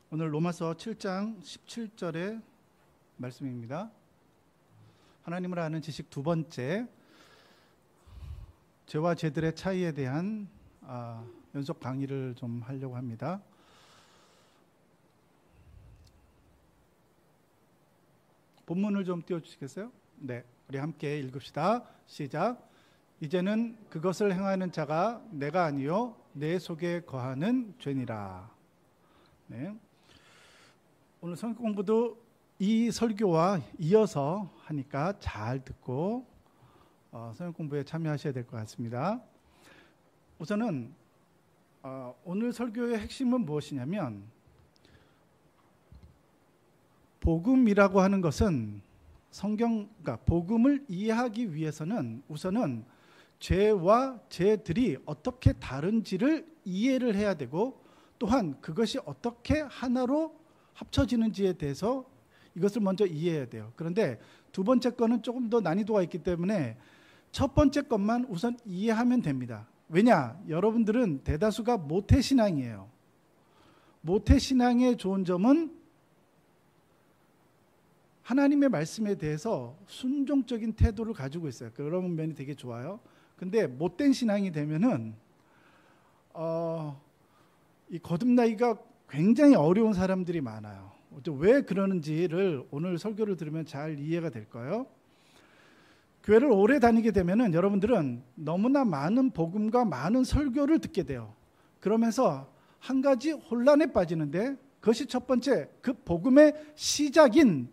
오늘 로마서 7장 17절의 말씀입니다. 하나님을 아는 지식 두 번째, 죄와 죄들의 차이에 대한 연속 강의를 좀 하려고 합니다. 본문을 좀 띄워주시겠어요? 네, 우리 함께 읽읍시다. 시작. 이제는 그것을 행하는 자가 내가 아니요 내 속에 거하는 죄니라. 네. 오늘 성경 공부도 이 설교와 이어서 하니까 잘 듣고 성경 공부에 참여하셔야 될 것 같습니다. 우선은 오늘 설교의 핵심은 무엇이냐면, 복음이라고 하는 것은 그러니까 복음을 이해하기 위해서는 우선은 죄와 죄들이 어떻게 다른지를 이해를 해야 되고, 또한 그것이 어떻게 하나로 합쳐지는지에 대해서 이것을 먼저 이해해야 돼요. 그런데 두 번째 거는 조금 더 난이도가 있기 때문에 첫 번째 것만 우선 이해하면 됩니다. 왜냐? 여러분들은 대다수가 모태신앙이에요. 모태신앙의 좋은 점은 하나님의 말씀에 대해서 순종적인 태도를 가지고 있어요. 그런 면이 되게 좋아요. 근데 못된 신앙이 되면은 이 거듭나기가 굉장히 어려운 사람들이 많아요. 왜 그러는지를 오늘 설교를 들으면 잘 이해가 될 거예요. 교회를 오래 다니게 되면은 여러분들은 너무나 많은 복음과 많은 설교를 듣게 돼요. 그러면서 한 가지 혼란에 빠지는데, 그것이 첫 번째, 그 복음의 시작인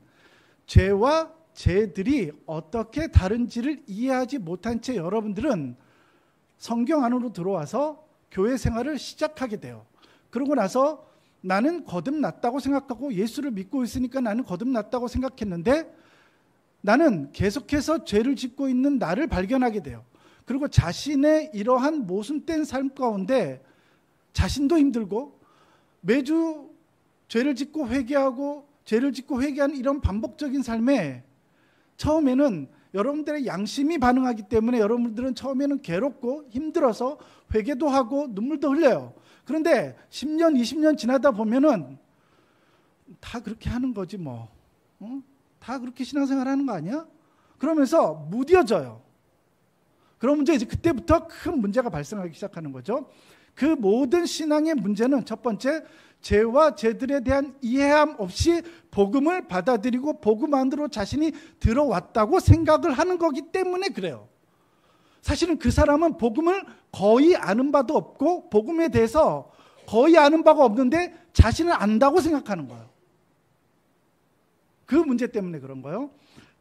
죄와 죄들이 어떻게 다른지를 이해하지 못한 채 여러분들은 성경 안으로 들어와서 교회 생활을 시작하게 돼요. 그러고 나서 나는 거듭났다고 생각하고 예수를 믿고 있으니까 나는 거듭났다고 생각했는데, 나는 계속해서 죄를 짓고 있는 나를 발견하게 돼요. 그리고 자신의 이러한 모순된 삶 가운데 자신도 힘들고, 매주 죄를 짓고 회개하고 죄를 짓고 회개하는 이런 반복적인 삶에 처음에는 여러분들의 양심이 반응하기 때문에 여러분들은 처음에는 괴롭고 힘들어서 회개도 하고 눈물도 흘려요. 그런데 10년, 20년 지나다 보면은 다 그렇게 하는 거지 뭐. 다 그렇게 신앙생활 하는 거 아니야? 그러면서 무뎌져요. 그러면 이제 그때부터 큰 문제가 발생하기 시작하는 거죠. 그 모든 신앙의 문제는 첫 번째, 죄와 죄들에 대한 이해함 없이 복음을 받아들이고 복음 안으로 자신이 들어왔다고 생각을 하는 거기 때문에 그래요. 사실은 그 사람은 복음을 거의 아는 바도 없고 복음에 대해서 거의 아는 바가 없는데 자신은 안다고 생각하는 거예요. 그 문제 때문에 그런 거예요.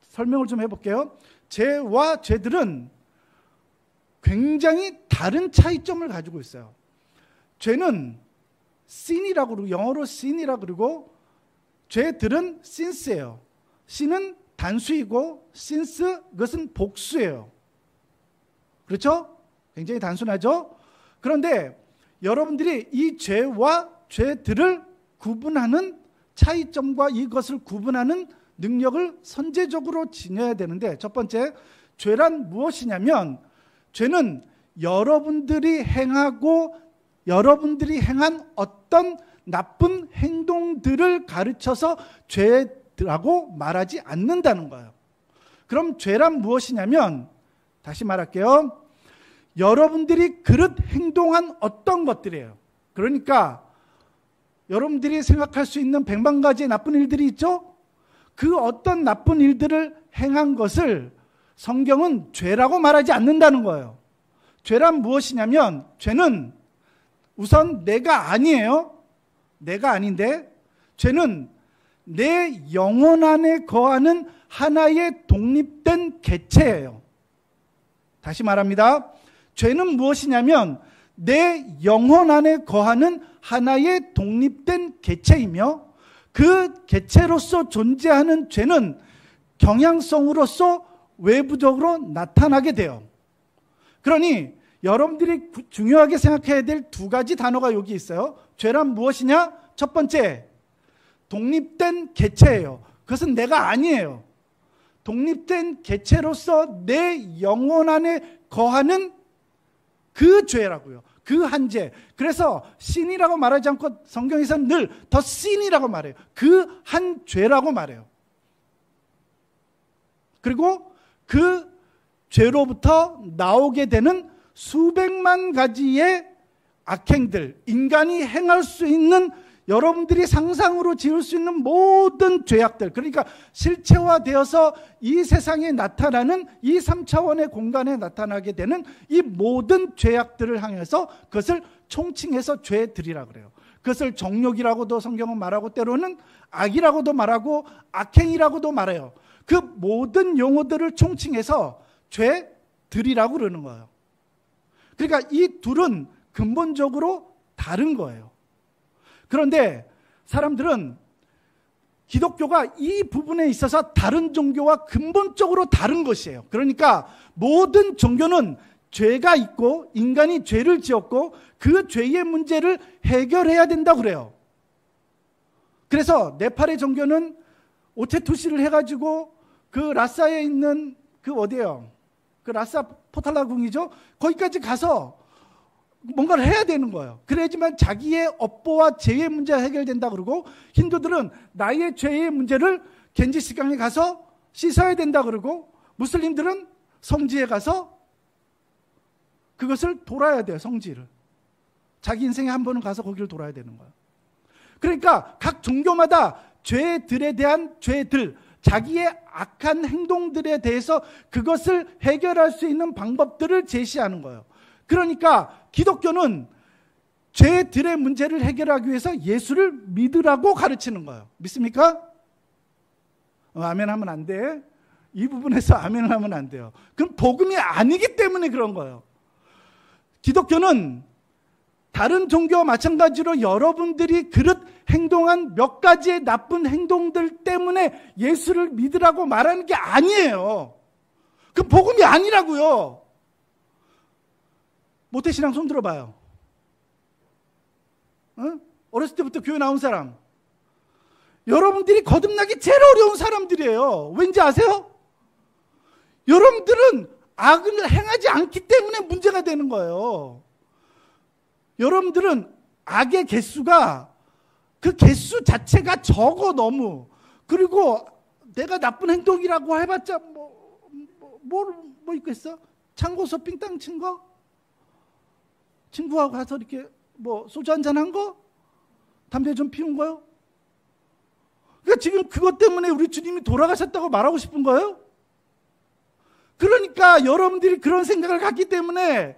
설명을 좀 해볼게요. 죄와 죄들은 굉장히 다른 차이점을 가지고 있어요. 죄는 sin이라고 그러고, 영어로 sin이라고 그러고, 죄들은 sins예요. sin은 단수이고 sins, 그것은 복수예요. 그렇죠? 굉장히 단순하죠? 그런데 여러분들이 이 죄와 죄들을 구분하는 차이점과 이것을 구분하는 능력을 선제적으로 지녀야 되는데, 첫 번째, 죄란 무엇이냐면, 죄는 여러분들이 행한 어떤 나쁜 행동들을 가르쳐서 죄라고 말하지 않는다는 거예요. 그럼 죄란 무엇이냐면, 다시 말할게요. 여러분들이 행동한 어떤 것들이에요. 그러니까 여러분들이 생각할 수 있는 100만 가지의 나쁜 일들이 있죠? 그 어떤 나쁜 일들을 행한 것을 성경은 죄라고 말하지 않는다는 거예요. 죄란 무엇이냐면, 죄는 우선 내가 아니에요. 내가 아닌데, 죄는 내 영혼 안에 거하는 하나의 독립된 개체예요. 다시 말합니다. 죄는 무엇이냐면 내 영혼 안에 거하는 하나의 독립된 개체이며, 그 개체로서 존재하는 죄는 경향성으로서 외부적으로 나타나게 돼요. 그러니 여러분들이 중요하게 생각해야 될 두 가지 단어가 여기 있어요. 죄란 무엇이냐? 첫 번째, 독립된 개체예요. 그것은 내가 아니에요. 독립된 개체로서 내 영혼 안에 거하는 그 죄라고요. 그 한 죄. 그래서 신이라고 말하지 않고 성경에서는 늘 더 신이라고 말해요. 그 한 죄라고 말해요. 그리고 그 죄로부터 나오게 되는 수백만 가지의 악행들, 인간이 행할 수 있는, 여러분들이 상상으로 지을 수 있는 모든 죄악들, 그러니까 실체화되어서 이 세상에 나타나는, 이 3차원의 공간에 나타나게 되는 이 모든 죄악들을 향해서 그것을 총칭해서 죄들이라고 그래요. 그것을 정욕이라고도 성경은 말하고, 때로는 악이라고도 말하고 악행이라고도 말해요. 그 모든 용어들을 총칭해서 죄들이라고 그러는 거예요. 그러니까 이 둘은 근본적으로 다른 거예요. 그런데 사람들은 기독교가 이 부분에 있어서 다른 종교와 근본적으로 다른 것이에요. 그러니까 모든 종교는 죄가 있고 인간이 죄를 지었고 그 죄의 문제를 해결해야 된다고 그래요. 그래서 네팔의 종교는 오체투시를 해가지고 그 라사에 있는 그 어디예요? 그 라사 포탈라궁이죠. 거기까지 가서 뭔가를 해야 되는 거예요. 그래야지만 자기의 업보와 죄의 문제가 해결된다 그러고, 힌두들은 나의 죄의 문제를 겐지스강에 가서 씻어야 된다 그러고, 무슬림들은 성지에 가서 그것을 돌아야 돼요. 성지를. 자기 인생에 한 번은 가서 거기를 돌아야 되는 거예요. 그러니까 각 종교마다 죄들에 대한 죄들, 자기의 악한 행동들에 대해서 그것을 해결할 수 있는 방법들을 제시하는 거예요. 그러니까 기독교는 죄들의 문제를 해결하기 위해서 예수를 믿으라고 가르치는 거예요. 믿습니까? 아멘 하면 안 돼. 이 부분에서 아멘을 하면 안 돼요. 그럼 복음이 아니기 때문에 그런 거예요. 기독교는 다른 종교와 마찬가지로 여러분들이 그릇 행동한 몇 가지의 나쁜 행동들 때문에 예수를 믿으라고 말하는 게 아니에요. 그 복음이 아니라고요. 모태신앙 손 들어봐요. 어렸을 때부터 교회 나온 사람. 여러분들이 거듭나기 제일 어려운 사람들이에요. 왠지 아세요? 여러분들은 악을 행하지 않기 때문에 문제가 되는 거예요. 여러분들은 악의 개수가, 그 개수 자체가 적어 너무. 그리고 내가 나쁜 행동이라고 해봤자 뭐 있겠어? 창고서 삥땅 친 거? 친구하고 가서 이렇게 소주 한잔 한 거? 담배 좀 피운 거요? 그러니까 지금 그것 때문에 우리 주님이 돌아가셨다고 말하고 싶은 거예요? 그러니까 여러분들이 그런 생각을 갖기 때문에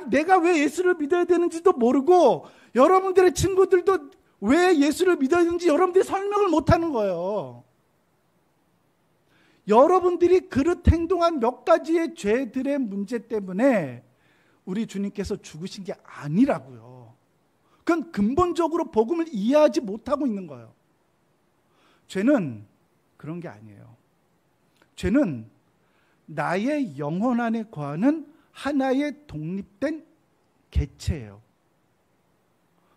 내가 왜 예수를 믿어야 되는지도 모르고, 여러분들의 친구들도 왜 예수를 믿어야 되는지 여러분들이 설명을 못하는 거예요. 여러분들이 그릇 행동한 몇 가지의 죄들의 문제 때문에 우리 주님께서 죽으신 게 아니라고요. 그건 근본적으로 복음을 이해하지 못하고 있는 거예요. 죄는 그런 게 아니에요. 죄는 나의 영혼 안에 거하는 하나의 독립된 개체예요.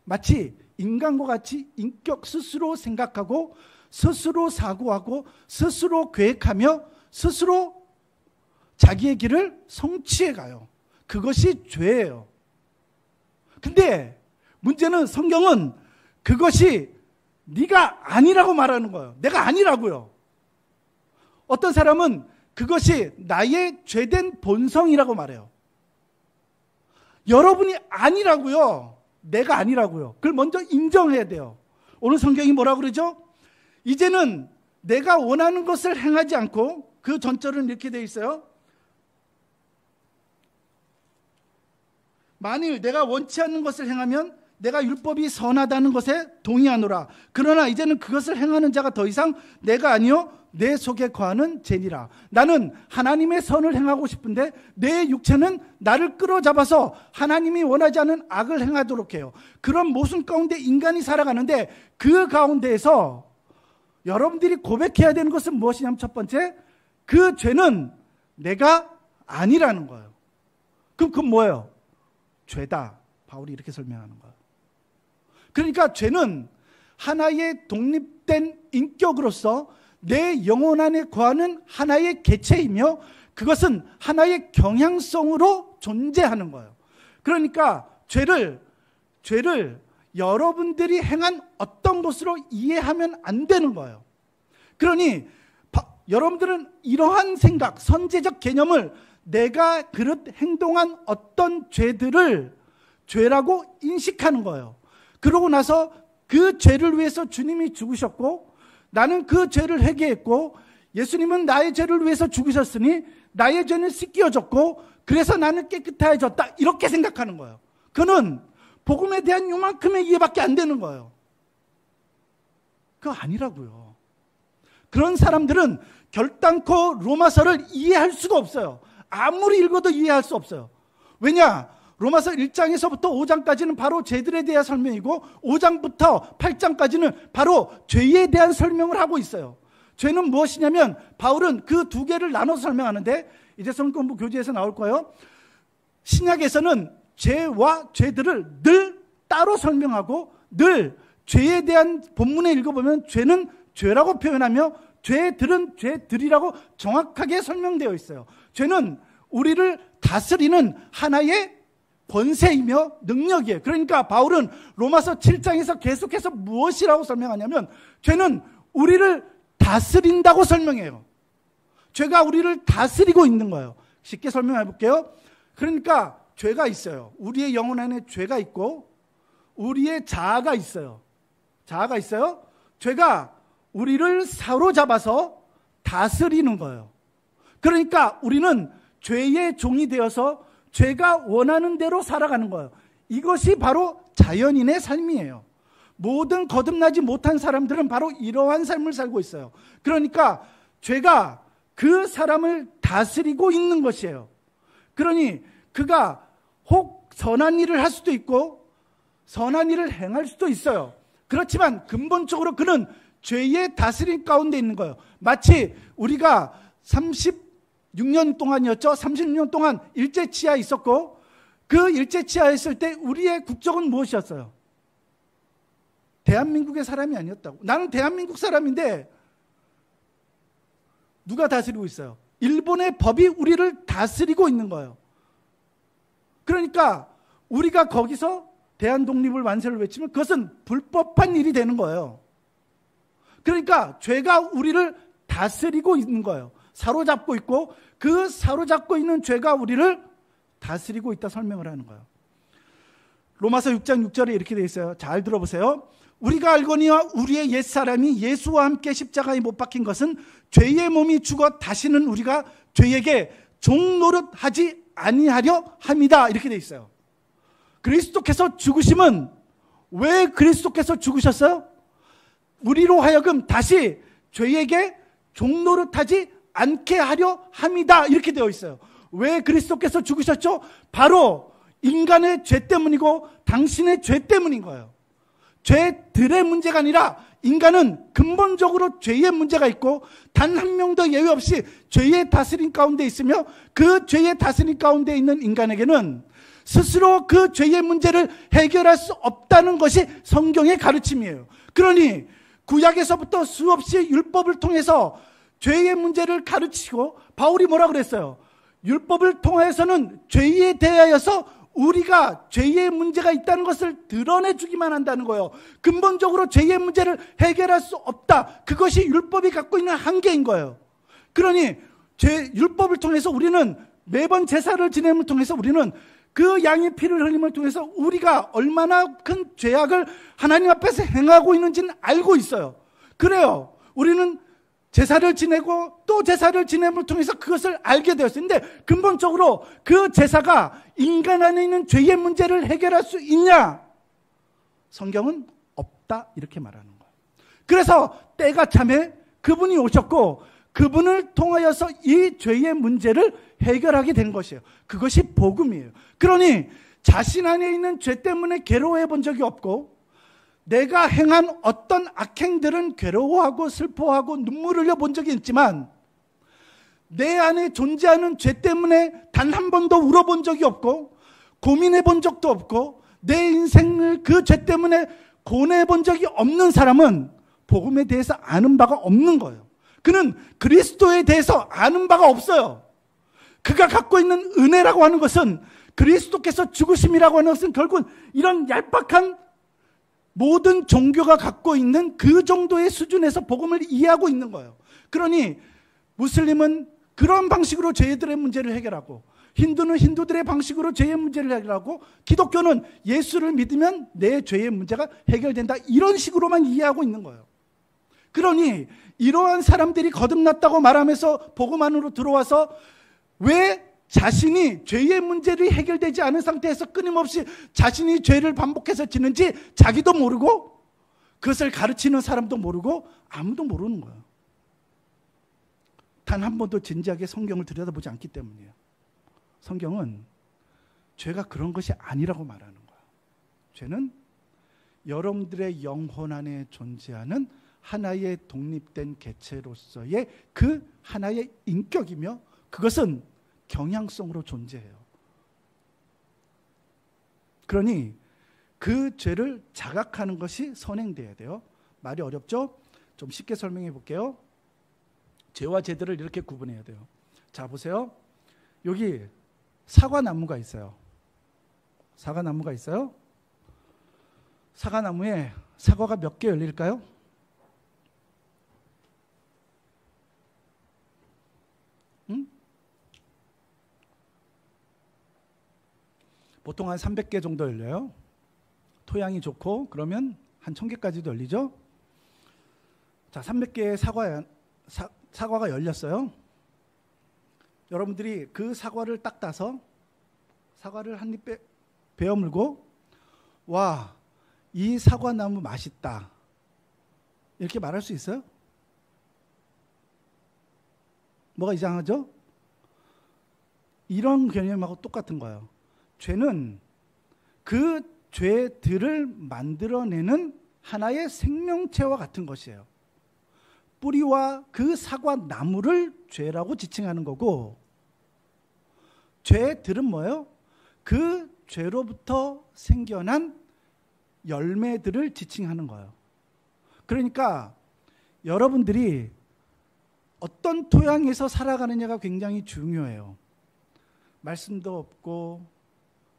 마치 인간과 같이 인격 스스로 생각하고 스스로 사고하고 스스로 계획하며 스스로 자기의 길을 성취해 가요. 그것이 죄예요. 근데 문제는 성경은 그것이 네가 아니라고 말하는 거예요. 내가 아니라고요. 어떤 사람은 그것이 나의 죄된 본성이라고 말해요. 여러분이 아니라고요. 내가 아니라고요. 그걸 먼저 인정해야 돼요. 오늘 성경이 뭐라고 그러죠? 이제는 내가 원하는 것을 행하지 않고, 그 전절은 이렇게 되어 있어요. 만일 내가 원치 않는 것을 행하면 내가 율법이 선하다는 것에 동의하노라. 그러나 이제는 그것을 행하는 자가 더 이상 내가 아니요 내 속에 거하는 죄니라. 나는 하나님의 선을 행하고 싶은데 내 육체는 나를 끌어잡아서 하나님이 원하지 않은 악을 행하도록 해요. 그런 모순 가운데 인간이 살아가는데, 그 가운데에서 여러분들이 고백해야 되는 것은 무엇이냐면, 첫 번째, 그 죄는 내가 아니라는 거예요. 그럼 그건 뭐예요? 죄다. 바울이 이렇게 설명하는 거예요. 그러니까 죄는 하나의 독립된 인격으로서 내 영혼 안에 거하는 하나의 개체이며, 그것은 하나의 경향성으로 존재하는 거예요. 그러니까 죄를 여러분들이 행한 어떤 것으로 이해하면 안 되는 거예요. 그러니 여러분들은 이러한 생각, 선제적 개념을 내가 행동한 어떤 죄들을 죄라고 인식하는 거예요. 그러고 나서 그 죄를 위해서 주님이 죽으셨고 나는 그 죄를 회개했고 예수님은 나의 죄를 위해서 죽으셨으니 나의 죄는 씻겨졌고 그래서 나는 깨끗해졌다, 이렇게 생각하는 거예요. 그는 복음에 대한 요만큼의 이해밖에 안 되는 거예요. 그거 아니라고요. 그런 사람들은 결단코 로마서를 이해할 수가 없어요. 아무리 읽어도 이해할 수 없어요. 왜냐? 로마서 1장에서부터 5장까지는 바로 죄들에 대한 설명이고 5장부터 8장까지는 바로 죄에 대한 설명을 하고 있어요. 죄는 무엇이냐면 바울은 그 두 개를 나눠서 설명하는데 이제 성경공부 교재에서 나올 거예요. 신약에서는 죄와 죄들을 늘 따로 설명하고 늘 죄에 대한 본문에 읽어보면 죄는 죄라고 표현하며 죄들은 죄들이라고 정확하게 설명되어 있어요. 죄는 우리를 다스리는 하나의 권세이며 능력이에요. 그러니까 바울은 로마서 7장에서 계속해서 무엇이라고 설명하냐면 죄는 우리를 다스린다고 설명해요. 죄가 우리를 다스리고 있는 거예요. 쉽게 설명해 볼게요. 그러니까 죄가 있어요. 우리의 영혼 안에 죄가 있고 우리의 자아가 있어요. 자아가 있어요. 죄가 우리를 사로잡아서 다스리는 거예요. 그러니까 우리는 죄의 종이 되어서 죄가 원하는 대로 살아가는 거예요. 이것이 바로 자연인의 삶이에요. 모든 거듭나지 못한 사람들은 바로 이러한 삶을 살고 있어요. 그러니까 죄가 그 사람을 다스리고 있는 것이에요. 그러니 그가 혹 선한 일을 할 수도 있고 선한 일을 행할 수도 있어요. 그렇지만 근본적으로 그는 죄의 다스림 가운데 있는 거예요. 마치 우리가 36년 동안이었죠. 36년 동안 일제치하에 있었고 그 일제치하에 있을 때 우리의 국적은 무엇이었어요? 대한민국의 사람이 아니었다고. 나는 대한민국 사람인데 누가 다스리고 있어요? 일본의 법이 우리를 다스리고 있는 거예요. 그러니까 우리가 거기서 대한독립을 만세를 외치면 그것은 불법한 일이 되는 거예요. 그러니까 죄가 우리를 다스리고 있는 거예요. 사로잡고 있고 그 사로잡고 있는 죄가 우리를 다스리고 있다 설명을 하는 거예요. 로마서 6장 6절에 이렇게 되어 있어요. 잘 들어보세요. 우리가 알거니와 우리의 옛사람이 예수와 함께 십자가에 못 박힌 것은 죄의 몸이 죽어 다시는 우리가 죄에게 종노릇하지 아니하려 함이다, 이렇게 되어 있어요. 그리스도께서 죽으심은 왜 그리스도께서 죽으셨어요? 우리로 하여금 다시 죄에게 종노릇하지 않게 하려 함이다, 이렇게 되어 있어요. 왜 그리스도께서 죽으셨죠? 바로 인간의 죄 때문이고 당신의 죄 때문인 거예요. 죄들의 문제가 아니라 인간은 근본적으로 죄의 문제가 있고 단 한 명도 예외 없이 죄의 다스림 가운데 있으며 그 죄의 다스림 가운데 있는 인간에게는 스스로 그 죄의 문제를 해결할 수 없다는 것이 성경의 가르침이에요. 그러니 구약에서부터 수없이 율법을 통해서 죄의 문제를 가르치고 바울이 뭐라 그랬어요? 율법을 통해서는 죄에 대하여서 우리가 죄의 문제가 있다는 것을 드러내주기만 한다는 거예요. 근본적으로 죄의 문제를 해결할 수 없다. 그것이 율법이 갖고 있는 한계인 거예요. 그러니 율법을 통해서 우리는 매번 제사를 지냄을 통해서 우리는 그 양의 피를 흘림을 통해서 우리가 얼마나 큰 죄악을 하나님 앞에서 행하고 있는지는 알고 있어요. 그래요. 우리는 제사를 지내고 또 제사를 지냄을 통해서 그것을 알게 되었어요. 근데 근본적으로 그 제사가 인간 안에 있는 죄의 문제를 해결할 수 있냐? 성경은 없다, 이렇게 말하는 거예요. 그래서 때가 참에 그분이 오셨고 그분을 통하여서 이 죄의 문제를 해결하게 된 것이에요. 그것이 복음이에요. 그러니 자신 안에 있는 죄 때문에 괴로워해 본 적이 없고 내가 행한 어떤 악행들은 괴로워하고 슬퍼하고 눈물 흘려 본 적이 있지만 내 안에 존재하는 죄 때문에 단 한 번도 울어본 적이 없고 고민해 본 적도 없고 내 인생을 그 죄 때문에 고뇌해 본 적이 없는 사람은 복음에 대해서 아는 바가 없는 거예요. 그는 그리스도에 대해서 아는 바가 없어요. 그가 갖고 있는 은혜라고 하는 것은 그리스도께서 죽으심이라고 하는 것은 결국은 이런 얄팍한 모든 종교가 갖고 있는 그 정도의 수준에서 복음을 이해하고 있는 거예요. 그러니 무슬림은 그런 방식으로 죄들의 문제를 해결하고, 힌두는 힌두들의 방식으로 죄의 문제를 해결하고, 기독교는 예수를 믿으면 내 죄의 문제가 해결된다, 이런 식으로만 이해하고 있는 거예요. 그러니 이러한 사람들이 거듭났다고 말하면서 복음 안으로 들어와서 왜 자신이 죄의 문제를 해결되지 않은 상태에서 끊임없이 자신이 죄를 반복해서 지는지 자기도 모르고, 그것을 가르치는 사람도 모르고, 아무도 모르는 거예요. 단 한 번도 진지하게 성경을 들여다보지 않기 때문이에요. 성경은 죄가 그런 것이 아니라고 말하는 거예요. 죄는 여러분들의 영혼 안에 존재하는 하나의 독립된 개체로서의 그 하나의 인격이며, 그것은 경향성으로 존재해요. 그러니 그 죄를 자각하는 것이 선행돼야 돼요. 말이 어렵죠? 좀 쉽게 설명해 볼게요. 죄와 죄들을 이렇게 구분해야 돼요. 자, 보세요. 여기 사과나무가 있어요. 사과나무가 있어요. 사과나무에 사과가 몇 개 열릴까요? 응? 보통 한 300개 정도 열려요. 토양이 좋고 그러면 한 1000개까지도 열리죠. 자, 300개의 사과가 열렸어요. 여러분들이 그 사과를 딱 따서 사과를 한 입 베어 물고, 와, 이 사과나무 맛있다, 이렇게 말할 수 있어요? 뭐가 이상하죠? 이런 개념하고 똑같은 거예요. 죄는 그 죄들을 만들어내는 하나의 생명체와 같은 것이에요. 뿌리와 그 사과나무를 죄라고 지칭하는 거고, 죄들은 뭐예요? 그 죄로부터 생겨난 열매들을 지칭하는 거예요. 그러니까 여러분들이 어떤 토양에서 살아가느냐가 굉장히 중요해요. 말씀도 없고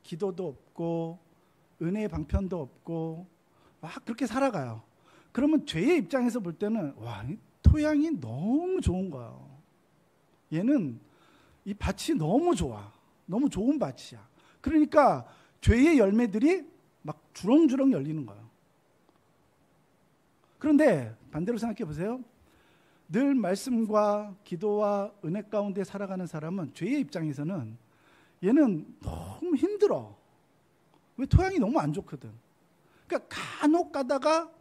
기도도 없고 은혜의 방편도 없고 막 그렇게 살아가요. 그러면 죄의 입장에서 볼 때는, 와, 이 토양이 너무 좋은 거예요. 얘는 이 밭이 너무 좋아. 너무 좋은 밭이야. 그러니까 죄의 열매들이 막 주렁주렁 열리는 거예요. 그런데 반대로 생각해 보세요. 늘 말씀과 기도와 은혜 가운데 살아가는 사람은 죄의 입장에서는 얘는 너무 힘들어. 왜? 토양이 너무 안 좋거든. 그러니까 간혹 가다가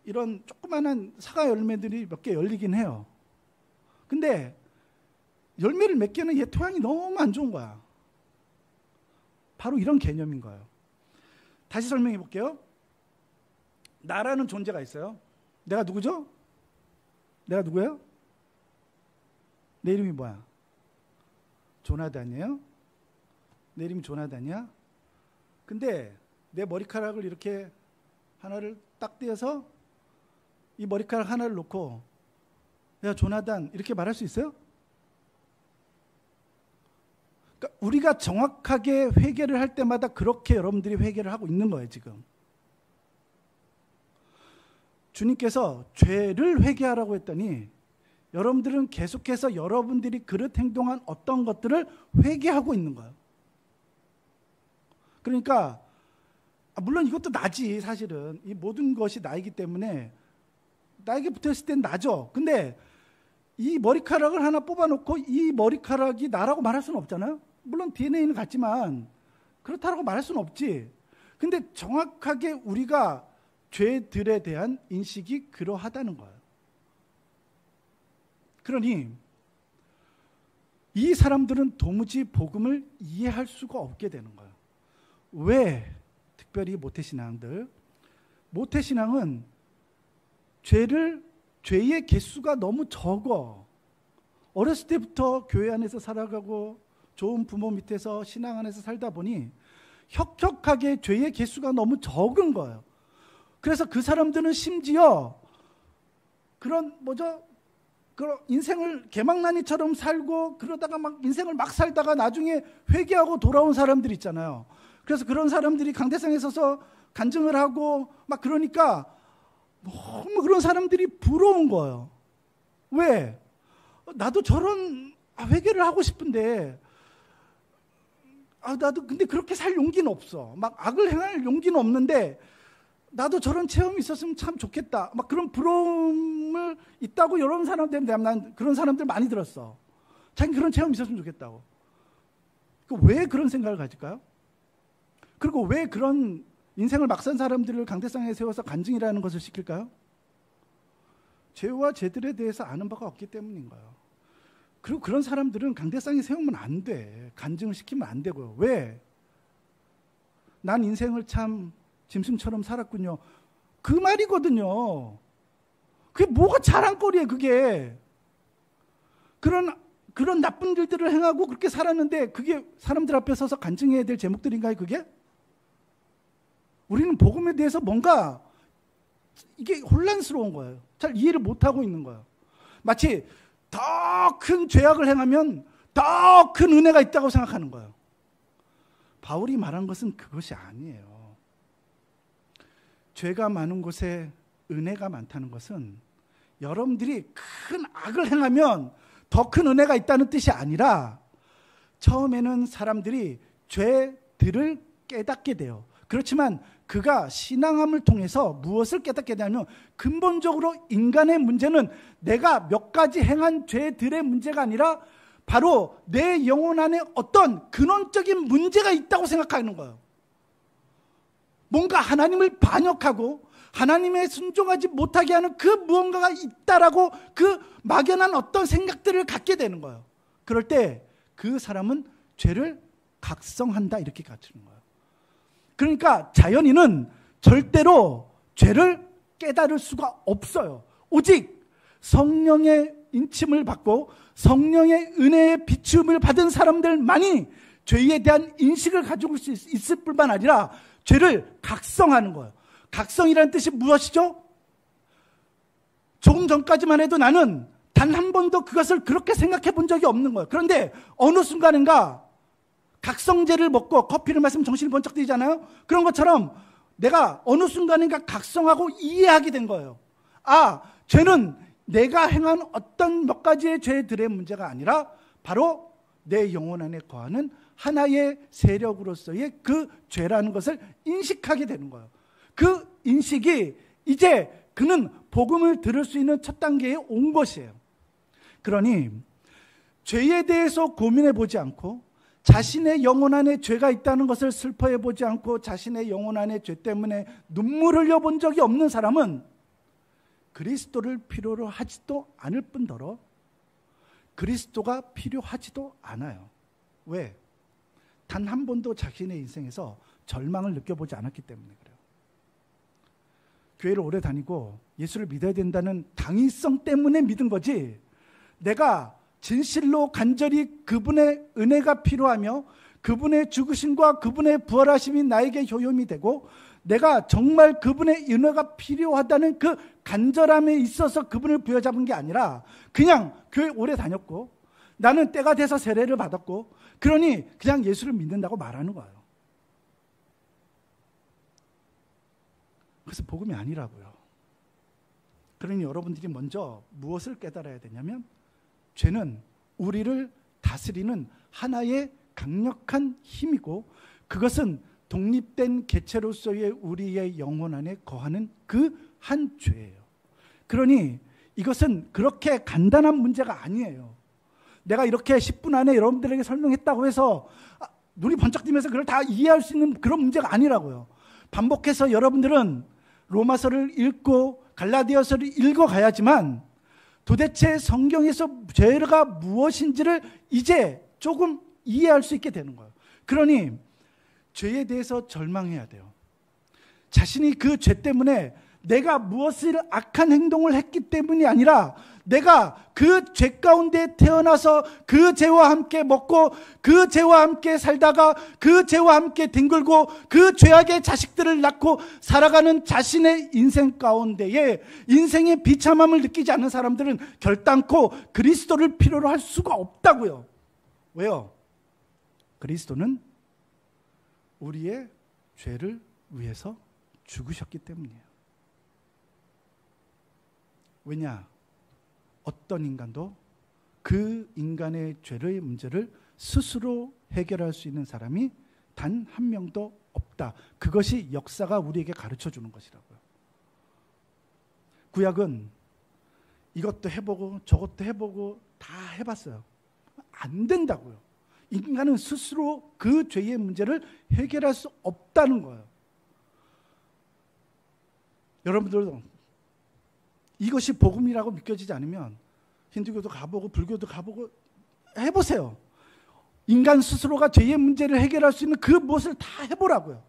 이런 조그마한 사과 열매들이 몇 개 열리긴 해요. 근데 열매를 맺기에는 얘 토양이 너무 안 좋은 거야. 바로 이런 개념인 거예요. 다시 설명해 볼게요. 나라는 존재가 있어요. 내가 누구죠? 내가 누구예요? 내 이름이 뭐야? 조나단이에요? 내 이름이 조나단이야? 근데 내 머리카락을 이렇게 하나를 딱 떼어서 이 머리카락 하나를 놓고, 야, 조나단, 이렇게 말할 수 있어요? 그러니까 우리가 정확하게 회개를 할 때마다 그렇게 여러분들이 회개를 하고 있는 거예요, 지금. 주님께서 죄를 회개하라고 했더니 여러분들은 계속해서 여러분들이 그릇 행동한 어떤 것들을 회개하고 있는 거예요. 그러니까 물론 이것도 나지, 사실은. 이 모든 것이 나이기 때문에 나에게 붙어있을 땐 나죠. 근데 이 머리카락을 하나 뽑아놓고 이 머리카락이 나라고 말할 수는 없잖아요. 물론 DNA는 같지만 그렇다고 말할 수는 없지. 근데 정확하게 우리가 죄들에 대한 인식이 그러하다는 거예요. 그러니 이 사람들은 도무지 복음을 이해할 수가 없게 되는 거예요. 왜? 특별히 모태신앙들. 모태신앙은 죄의 개수가 너무 적어. 어렸을 때부터 교회 안에서 살아가고 좋은 부모 밑에서 신앙 안에서 살다 보니 혁혁하게 죄의 개수가 너무 적은 거예요. 그래서 그 사람들은 심지어 그런 그 인생을 개망나니처럼 살고 그러다가 막 인생을 막 살다가 나중에 회개하고 돌아온 사람들 있잖아요. 그래서 그런 사람들이 강대상에 서서 간증을 하고 막 그러니까 너무 그런 사람들이 부러운 거예요. 왜? 나도 저런 회개를 하고 싶은데 나도 근데 그렇게 살 용기는 없어. 막 악을 행할 용기는 없는데 나도 저런 체험이 있었으면 참 좋겠다. 막 그런 부러움을 있다고 여러 사람들, 난 그런 사람들 많이 들었어. 자기 그런 체험이 있었으면 좋겠다고. 왜 그런 생각을 가질까요? 그리고 왜 그런 인생을 막 산 사람들을 강대상에 세워서 간증이라는 것을 시킬까요? 죄와 죄들에 대해서 아는 바가 없기 때문인 거예요. 그리고 그런 사람들은 강대상에 세우면 안 돼. 간증을 시키면 안 되고요. 왜? 난 인생을 참 짐승처럼 살았군요. 그 말이거든요. 그게 뭐가 자랑거리예요, 그게. 그런 나쁜 일들을 행하고 그렇게 살았는데 그게 사람들 앞에 서서 간증해야 될 제목들인가요, 그게? 우리는 복음에 대해서 뭔가 이게 혼란스러운 거예요. 잘 이해를 못하고 있는 거예요. 마치 더 큰 죄악을 행하면 더 큰 은혜가 있다고 생각하는 거예요. 바울이 말한 것은 그것이 아니에요. 죄가 많은 곳에 은혜가 많다는 것은 여러분들이 큰 악을 행하면 더 큰 은혜가 있다는 뜻이 아니라 처음에는 사람들이 죄들을 깨닫게 돼요. 그렇지만 그가 신앙함을 통해서 무엇을 깨닫게 되냐면 근본적으로 인간의 문제는 내가 몇 가지 행한 죄들의 문제가 아니라 바로 내 영혼 안에 어떤 근원적인 문제가 있다고 생각하는 거예요. 뭔가 하나님을 반역하고 하나님의 순종하지 못하게 하는 그 무언가가 있다라고 그 막연한 어떤 생각들을 갖게 되는 거예요. 그럴 때 그 사람은 죄를 각성한다 이렇게 가르치는 거예요. 그러니까 자연인은 절대로 죄를 깨달을 수가 없어요. 오직 성령의 인침을 받고 성령의 은혜의 비춤을 받은 사람들만이 죄에 대한 인식을 가지고 있을 뿐만 아니라 죄를 각성하는 거예요. 각성이라는 뜻이 무엇이죠? 조금 전까지만 해도 나는 단 한 번도 그것을 그렇게 생각해 본 적이 없는 거예요. 그런데 어느 순간인가 각성제를 먹고 커피를 마시면 정신이 번쩍 뜨이잖아요. 그런 것처럼 내가 어느 순간인가 각성하고 이해하게 된 거예요. 죄는 내가 행한 어떤 몇 가지의 죄들의 문제가 아니라 바로 내 영혼 안에 거하는 하나의 세력으로서의 그 죄라는 것을 인식하게 되는 거예요. 그 인식이 이제 그는 복음을 들을 수 있는 첫 단계에 온 것이에요. 그러니 죄에 대해서 고민해 보지 않고 자신의 영혼 안에 죄가 있다는 것을 슬퍼해 보지 않고 자신의 영혼 안에 죄 때문에 눈물을 흘려본 적이 없는 사람은 그리스도를 필요로 하지도 않을 뿐더러 그리스도가 필요하지도 않아요. 왜? 단 한 번도 자신의 인생에서 절망을 느껴보지 않았기 때문에 그래요. 교회를 오래 다니고 예수를 믿어야 된다는 당위성 때문에 믿은 거지, 내가 진실로 간절히 그분의 은혜가 필요하며 그분의 죽으심과 그분의 부활하심이 나에게 효용이 되고 내가 정말 그분의 은혜가 필요하다는 그 간절함에 있어서 그분을 부여잡은 게 아니라 그냥 교회 오래 다녔고 나는 때가 돼서 세례를 받았고 그러니 그냥 예수를 믿는다고 말하는 거예요. 그래서 복음이 아니라고요. 그러니 여러분들이 먼저 무엇을 깨달아야 되냐면 죄는 우리를 다스리는 하나의 강력한 힘이고 그것은 독립된 개체로서의 우리의 영혼 안에 거하는 그 한 죄예요. 그러니 이것은 그렇게 간단한 문제가 아니에요. 내가 이렇게 10분 안에 여러분들에게 설명했다고 해서 눈이 번쩍 뜨면서 그걸 다 이해할 수 있는 그런 문제가 아니라고요. 반복해서 여러분들은 로마서를 읽고 갈라디아서를 읽어가야지만 도대체 성경에서 죄가 무엇인지를 이제 조금 이해할 수 있게 되는 거예요. 그러니 죄에 대해서 절망해야 돼요. 자신이 그 죄 때문에 내가 무엇을 악한 행동을 했기 때문이 아니라 내가 그 죄 가운데 태어나서 그 죄와 함께 먹고 그 죄와 함께 살다가 그 죄와 함께 뒹굴고 그 죄악의 자식들을 낳고 살아가는 자신의 인생 가운데에 인생의 비참함을 느끼지 않는 사람들은 결단코 그리스도를 필요로 할 수가 없다고요. 왜요? 그리스도는 우리의 죄를 위해서 죽으셨기 때문이에요. 왜냐? 어떤 인간도 그 인간의 죄의 문제를 스스로 해결할 수 있는 사람이 단 한 명도 없다. 그것이 역사가 우리에게 가르쳐 주는 것이라고요. 구약은 이것도 해보고 저것도 해보고 다 해봤어요. 안 된다고요. 인간은 스스로 그 죄의 문제를 해결할 수 없다는 거예요. 여러분들도 이것이 복음이라고 믿겨지지 않으면 힌두교도 가보고 불교도 가보고 해보세요. 인간 스스로가 죄의 문제를 해결할 수 있는 그 무엇을 다 해보라고요.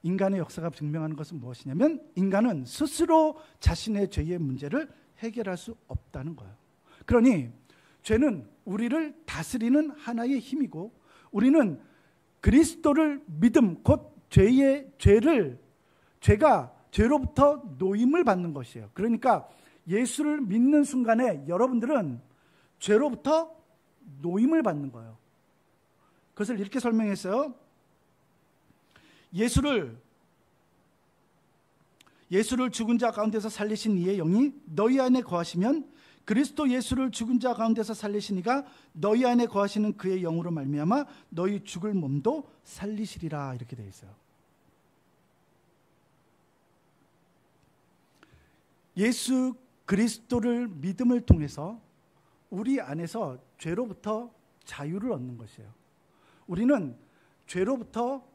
인간의 역사가 증명하는 것은 무엇이냐면 인간은 스스로 자신의 죄의 문제를 해결할 수 없다는 거예요. 그러니 죄는 우리를 다스리는 하나의 힘이고 우리는 그리스도를 믿음 곧 죄가 죄로부터 노임을 받는 것이에요. 그러니까 예수를 믿는 순간에 여러분들은 죄로부터 노임을 받는 거예요. 그것을 이렇게 설명했어요. 예수를 죽은 자 가운데서 살리신 이의 영이 너희 안에 거하시면 그리스도 예수를 죽은 자 가운데서 살리신 이가 너희 안에 거하시는 그의 영으로 말미암아 너희 죽을 몸도 살리시리라 이렇게 되어 있어요. 예수 그리스도를 믿음을 통해서 우리 안에서 죄로부터 자유를 얻는 것이에요. 우리는 죄로부터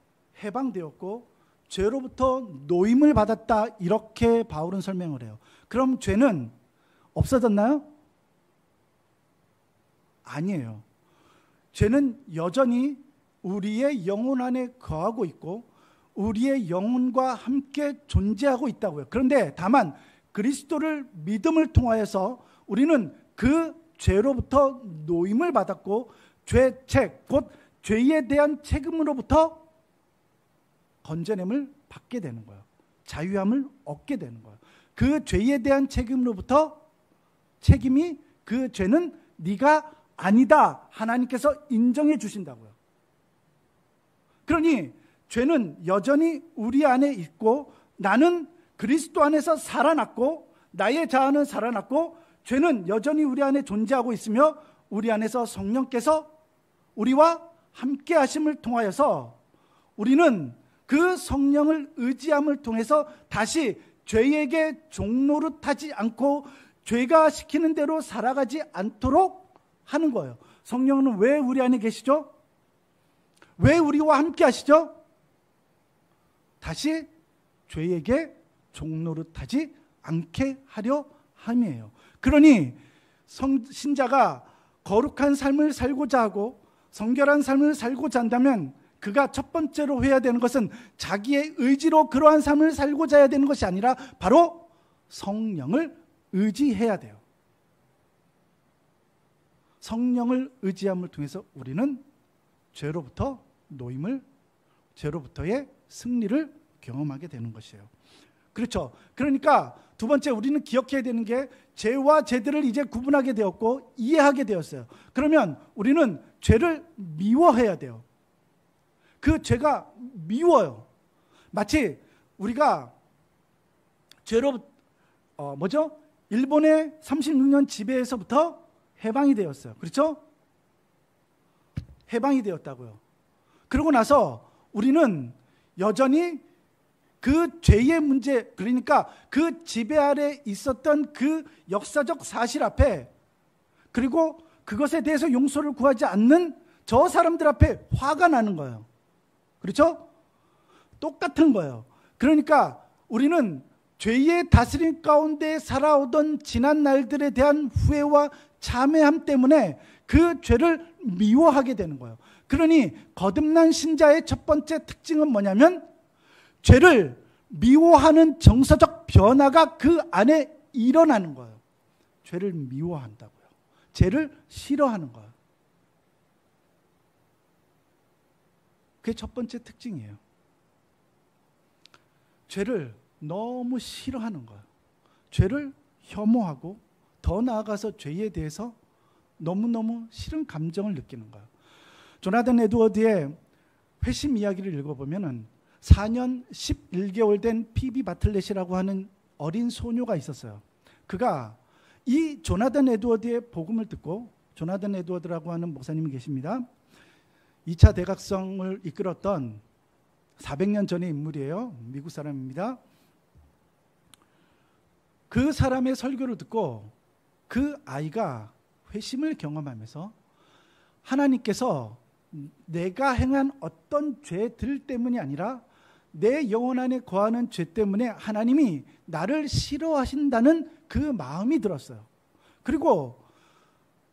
해방되었고 죄로부터 노임을 받았다 이렇게 바울은 설명을 해요. 그럼 죄는 없어졌나요? 아니에요. 죄는 여전히 우리의 영혼 안에 거하고 있고 우리의 영혼과 함께 존재하고 있다고요. 그런데 다만 그리스도를 믿음을 통하여서 우리는 그 죄로부터 노임을 받았고 죄책, 곧 죄에 대한 책임으로부터 건져냄을 받게 되는 거예요. 자유함을 얻게 되는 거예요. 그 죄에 대한 책임으로부터 책임이 그 죄는 네가 아니다. 하나님께서 인정해 주신다고요. 그러니 죄는 여전히 우리 안에 있고 나는 그리스도 안에서 살아났고 나의 자아는 살아났고 죄는 여전히 우리 안에 존재하고 있으며 우리 안에서 성령께서 우리와 함께 하심을 통하여서 우리는 그 성령을 의지함을 통해서 다시 죄에게 종노릇하지 않고 죄가 시키는 대로 살아가지 않도록 하는 거예요. 성령은 왜 우리 안에 계시죠? 왜 우리와 함께 하시죠? 다시 죄에게 종노릇하지 않게 하려 함이에요. 그러니 신자가 거룩한 삶을 살고자 하고 성결한 삶을 살고자 한다면 그가 첫 번째로 해야 되는 것은 자기의 의지로 그러한 삶을 살고자 해야 되는 것이 아니라 바로 성령을 의지해야 돼요. 성령을 의지함을 통해서 우리는 죄로부터 노임을, 죄로부터의 승리를 경험하게 되는 것이에요. 그렇죠. 그러니까 두 번째 우리는 기억해야 되는 게 죄와 죄들을 이제 구분하게 되었고 이해하게 되었어요. 그러면 우리는 죄를 미워해야 돼요. 그 죄가 미워요. 마치 우리가 죄로 일본의 36년 지배에서부터 해방이 되었어요. 그렇죠? 해방이 되었다고요. 그러고 나서 우리는 여전히 그 죄의 문제, 그러니까 그 지배 아래 있었던 그 역사적 사실 앞에, 그리고 그것에 대해서 용서를 구하지 않는 저 사람들 앞에 화가 나는 거예요. 그렇죠? 똑같은 거예요. 그러니까 우리는 죄의 다스림 가운데 살아오던 지난 날들에 대한 후회와 참회함 때문에 그 죄를 미워하게 되는 거예요. 그러니 거듭난 신자의 첫 번째 특징은 뭐냐면 죄를 미워하는 정서적 변화가 그 안에 일어나는 거예요. 죄를 미워한다고요. 죄를 싫어하는 거예요. 그게 첫 번째 특징이에요. 죄를 너무 싫어하는 거예요. 죄를 혐오하고 더 나아가서 죄에 대해서 너무너무 싫은 감정을 느끼는 거예요. 조나단 에드워드의 회심 이야기를 읽어보면 4년 11개월 된 피비 바틀렛이라고 하는 어린 소녀가 있었어요. 그가 이 조나단 에드워드의 복음을 듣고, 조나단 에드워드라고 하는 목사님이 계십니다. 2차 대각성을 이끌었던 400년 전의 인물이에요. 미국 사람입니다. 그 사람의 설교를 듣고 그 아이가 회심을 경험하면서 하나님께서 내가 행한 어떤 죄들 때문이 아니라 내 영혼 안에 거하는 죄 때문에 하나님이 나를 싫어하신다는 그 마음이 들었어요. 그리고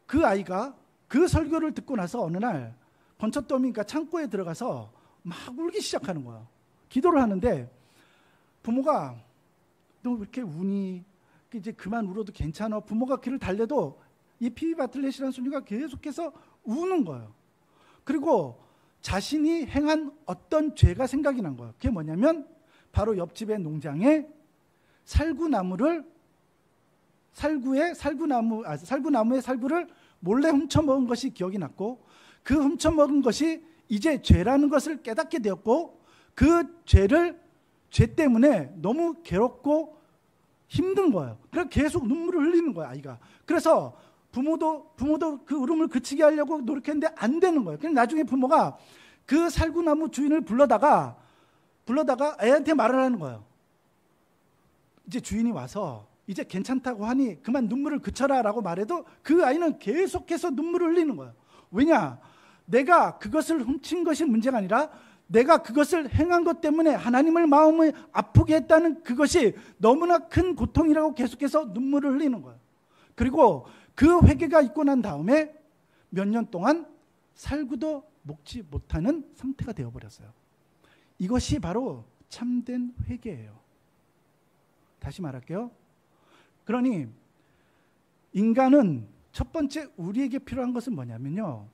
그 아이가 그 설교를 듣고 나서 어느 날 번쩍더미니까 창고에 들어가서 막 울기 시작하는 거예요. 기도를 하는데 부모가 너 왜 이렇게 우니? 이제 그만 울어도 괜찮아. 부모가 귀를 달래도 이 피비 바틀렛이라는 소녀가 계속해서 우는 거예요. 그리고 자신이 행한 어떤 죄가 생각이 난 거예요. 그게 뭐냐면 바로 옆집의 농장에 살구나무의 살구를 몰래 훔쳐먹은 것이 기억이 났고, 그 훔쳐먹은 것이 이제 죄라는 것을 깨닫게 되었고, 그 죄 때문에 너무 괴롭고 힘든 거예요. 그래서 계속 눈물을 흘리는 거예요, 아이가. 그래서 부모도 그 울음을 그치게 하려고 노력했는데 안 되는 거예요. 그래서 나중에 부모가 그 살구나무 주인을 불러다가 애한테 말을 하는 거예요. 이제 주인이 와서 이제 괜찮다고 하니 그만 눈물을 그쳐라 라고 말해도 그 아이는 계속해서 눈물을 흘리는 거예요. 왜냐? 내가 그것을 훔친 것이 문제가 아니라 내가 그것을 행한 것 때문에 하나님을 마음을 아프게 했다는 그것이 너무나 큰 고통이라고 계속해서 눈물을 흘리는 거예요. 그리고 그 회개가 있고 난 다음에 몇 년 동안 살구도 먹지 못하는 상태가 되어버렸어요. 이것이 바로 참된 회개예요. 다시 말할게요. 그러니 인간은 첫 번째 우리에게 필요한 것은 뭐냐면요,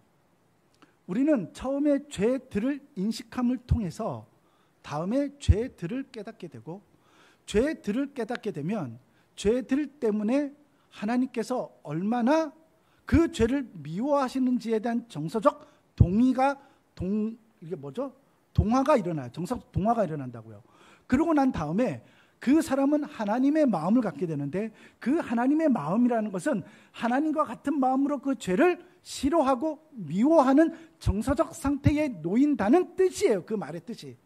우리는 처음에 죄들을 인식함을 통해서 다음에 죄들을 깨닫게 되고, 죄들을 깨닫게 되면 죄들 때문에 하나님께서 얼마나 그 죄를 미워하시는지에 대한 정서적 동화가 일어나요. 정서적 동화가 일어난다고요. 그러고 난 다음에 그 사람은 하나님의 마음을 갖게 되는데, 그 하나님의 마음이라는 것은 하나님과 같은 마음으로 그 죄를 싫어하고 미워하는 정서적 상태에 놓인다는 뜻이에요. 그 말의 뜻이.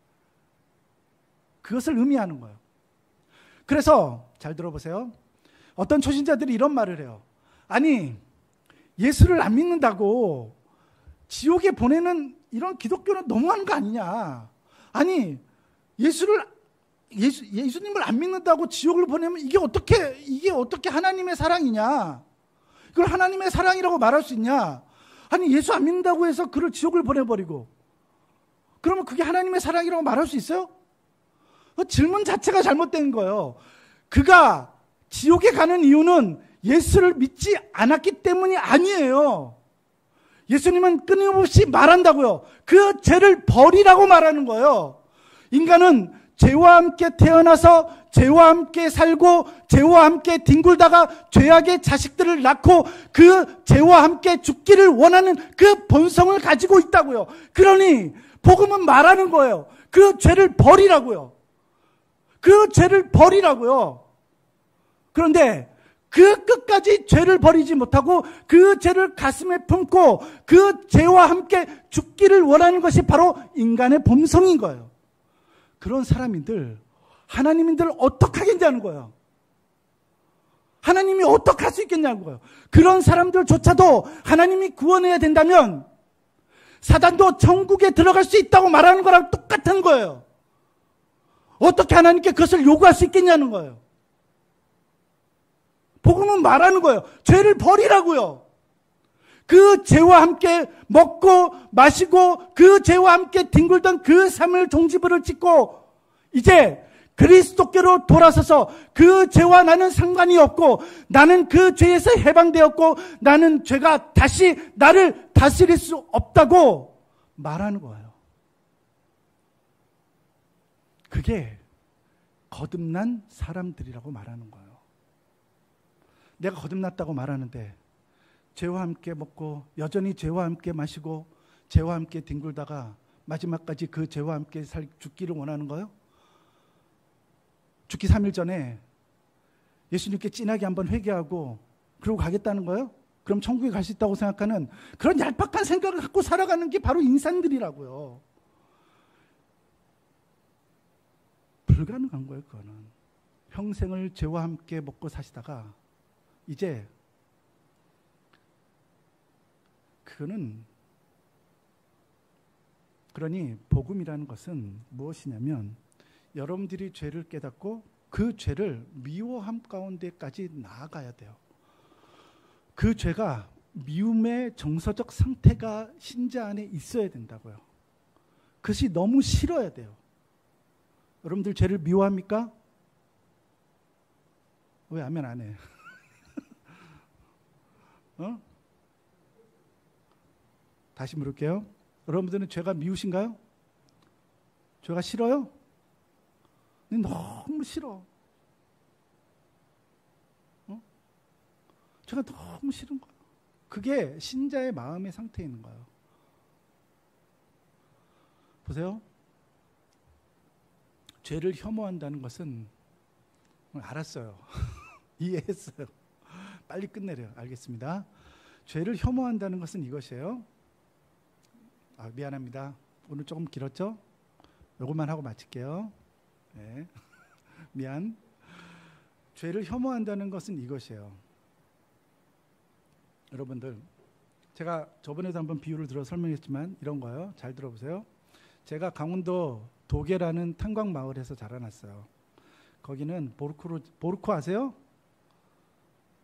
그것을 의미하는 거예요. 그래서 잘 들어보세요. 어떤 초신자들이 이런 말을 해요. 아니, 예수를 안 믿는다고 지옥에 보내는 이런 기독교는 너무한 거 아니냐. 아니, 예수님을 안 믿는다고 지옥을 보내면 이게 어떻게 하나님의 사랑이냐? 그걸 하나님의 사랑이라고 말할 수 있냐? 아니, 예수 안 믿는다고 해서 그를 지옥을 보내버리고 그러면 그게 하나님의 사랑이라고 말할 수 있어요? 그 질문 자체가 잘못된 거예요. 그가 지옥에 가는 이유는 예수를 믿지 않았기 때문이 아니에요. 예수님은 끊임없이 말한다고요. 그 죄를 버리라고 말하는 거예요. 인간은 죄와 함께 태어나서 죄와 함께 살고 죄와 함께 뒹굴다가 죄악의 자식들을 낳고 그 죄와 함께 죽기를 원하는 그 본성을 가지고 있다고요. 그러니 복음은 말하는 거예요. 그 죄를 버리라고요. 그 죄를 버리라고요. 그런데 그 끝까지 죄를 버리지 못하고 그 죄를 가슴에 품고 그 죄와 함께 죽기를 원하는 것이 바로 인간의 본성인 거예요. 그런 사람인들, 하나님인들 어떻게 하겠냐는 거예요. 하나님이 어떻게 할 수 있겠냐는 거예요. 그런 사람들조차도 하나님이 구원해야 된다면 사단도 천국에 들어갈 수 있다고 말하는 거랑 똑같은 거예요. 어떻게 하나님께 그것을 요구할 수 있겠냐는 거예요. 복음은 말하는 거예요. 죄를 버리라고요. 그 죄와 함께 먹고 마시고 그 죄와 함께 뒹굴던 그 삶을 종지부를 찍고 이제 그리스도께로 돌아서서 그 죄와 나는 상관이 없고 나는 그 죄에서 해방되었고 나는 죄가 다시 나를 다스릴 수 없다고 말하는 거예요. 그게 거듭난 사람들이라고 말하는 거예요. 내가 거듭났다고 말하는데 죄와 함께 먹고 여전히 죄와 함께 마시고 죄와 함께 뒹굴다가 마지막까지 그 죄와 함께 죽기를 원하는 거예요? 죽기 3일 전에 예수님께 진하게 한번 회개하고 그러고 가겠다는 거예요? 그럼 천국에 갈 수 있다고 생각하는 그런 얄팍한 생각을 갖고 살아가는 게 바로 인간들이라고요. 불가능한 거예요. 그거는 평생을 죄와 함께 먹고 사시다가 이제 그거는 그러니 복음이라는 것은 무엇이냐면 여러분들이 죄를 깨닫고 그 죄를 미워함 가운데까지 나아가야 돼요. 그 죄가 미움의 정서적 상태가 신자 안에 있어야 된다고요. 그것이 너무 싫어야 돼요. 여러분들 죄를 미워합니까? 왜 아멘 안 해? 다시 물을게요. 여러분들은 죄가 미우신가요? 죄가 싫어요? 너무 싫어. 죄가 너무 싫은 거예요. 그게 신자의 마음의 상태에 있는 거예요. 보세요. 죄를 혐오한다는 것은 알았어요. 이해했어요. 빨리 끝내래요. 알겠습니다. 죄를 혐오한다는 것은 이것이에요. 미안합니다. 오늘 조금 길었죠? 요것만 하고 마칠게요. 네. 미안. 죄를 혐오한다는 것은 이것이에요. 여러분들, 제가 저번에도 한번 비유를 들어 설명했지만 이런 거예요. 잘 들어보세요. 제가 강원도 도계라는 탄광 마을에서 자라났어요. 거기는 보르코 아세요?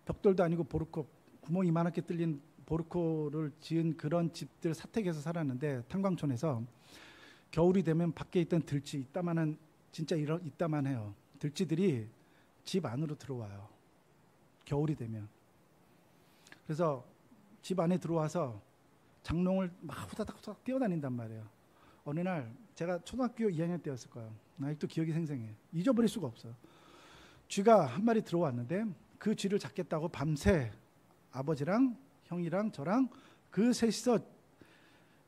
벽돌도 아니고 보르코, 구멍이 이만하게 뚫린 보르코를 지은 그런 집들 사택에서 살았는데 탄광촌에서 겨울이 되면 밖에 있던 들쥐 이따만한 진짜 이따만해요. 들쥐들이 집 안으로 들어와요. 겨울이 되면. 그래서 집 안에 들어와서 장롱을 막 후다닥 뛰어다닌단 말이에요. 어느 날 제가 초등학교 2학년 때였을 거예요. 아직도 기억이 생생해. 잊어버릴 수가 없어요. 쥐가 한 마리 들어왔는데 그 쥐를 잡겠다고 밤새 아버지랑 형이랑 저랑 그 셋이서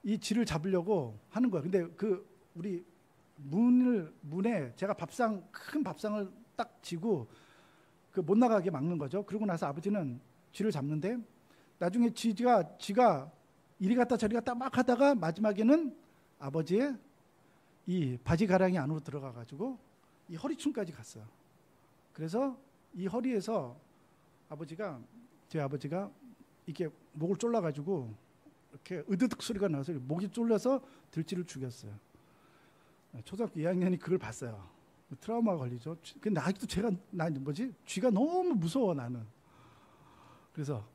이 쥐를 잡으려고 하는 거예요. 근데 그 우리 문에 제가 큰 밥상을 딱 쥐고 그 못 나가게 막는 거죠. 그러고 나서 아버지는 쥐를 잡는데 나중에 쥐가 이리 갔다 저리 갔다 막 하다가 마지막에는 아버지의 이 바지 가랑이 안으로 들어가 가지고 이 허리춤까지 갔어요. 그래서 이 허리에서 제 아버지가 이렇게 목을 졸라 가지고 이렇게 으드득 소리가 나서 목이 졸려서 들쥐를 죽였어요. 초등학교 2학년이 그걸 봤어요. 트라우마가 걸리죠. 근데 아직도 쥐가 너무 무서워 나는. 그래서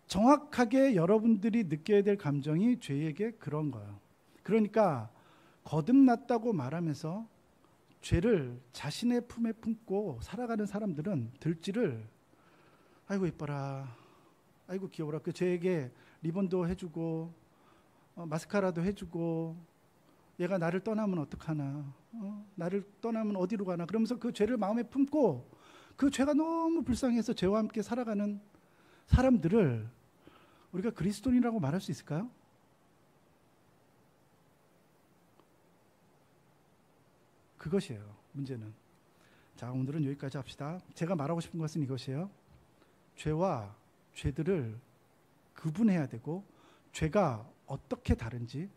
정확하게 여러분들이 느껴야 될 감정이 죄에게 그런 거예요. 그러니까 거듭났다고 말하면서 죄를 자신의 품에 품고 살아가는 사람들은 들쥐를 아이고 이뻐라, 아이고 귀여워라, 그 죄에게 리본도 해주고 마스카라도 해주고 얘가 나를 떠나면 어떡하나, 나를 떠나면 어디로 가나, 그러면서 그 죄를 마음에 품고 그 죄가 너무 불쌍해서 죄와 함께 살아가는 사람들을 우리가 그리스도인이라고 말할 수 있을까요? 그것이에요, 문제는. 자, 오늘은 여기까지 합시다. 제가 말하고 싶은 것은 이것이에요. 죄와 죄들을 구분해야 되고, 죄가 어떻게 다른지,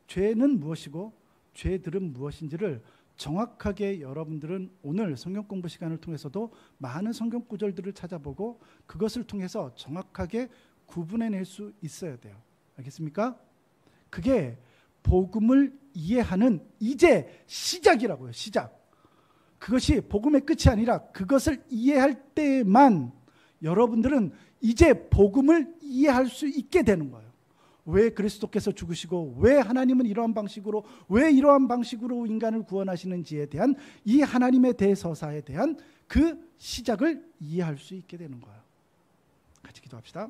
죄는 무엇이고 죄들은 무엇인지를 정확하게 여러분들은 오늘 성경 공부 시간을 통해서도 많은 성경 구절들을 찾아보고 그것을 통해서 정확하게 구분해낼 수 있어야 돼요. 알겠습니까? 그게 복음을 이해하는 이제 시작이라고요. 시작. 그것이 복음의 끝이 아니라 그것을 이해할 때만 여러분들은 이제 복음을 이해할 수 있게 되는 거예요. 왜 그리스도께서 죽으시고 왜 하나님은 이러한 방식으로 인간을 구원하시는지에 대한 이 하나님의 대서사에 대한 그 시작을 이해할 수 있게 되는 거예요. 같이 기도합시다.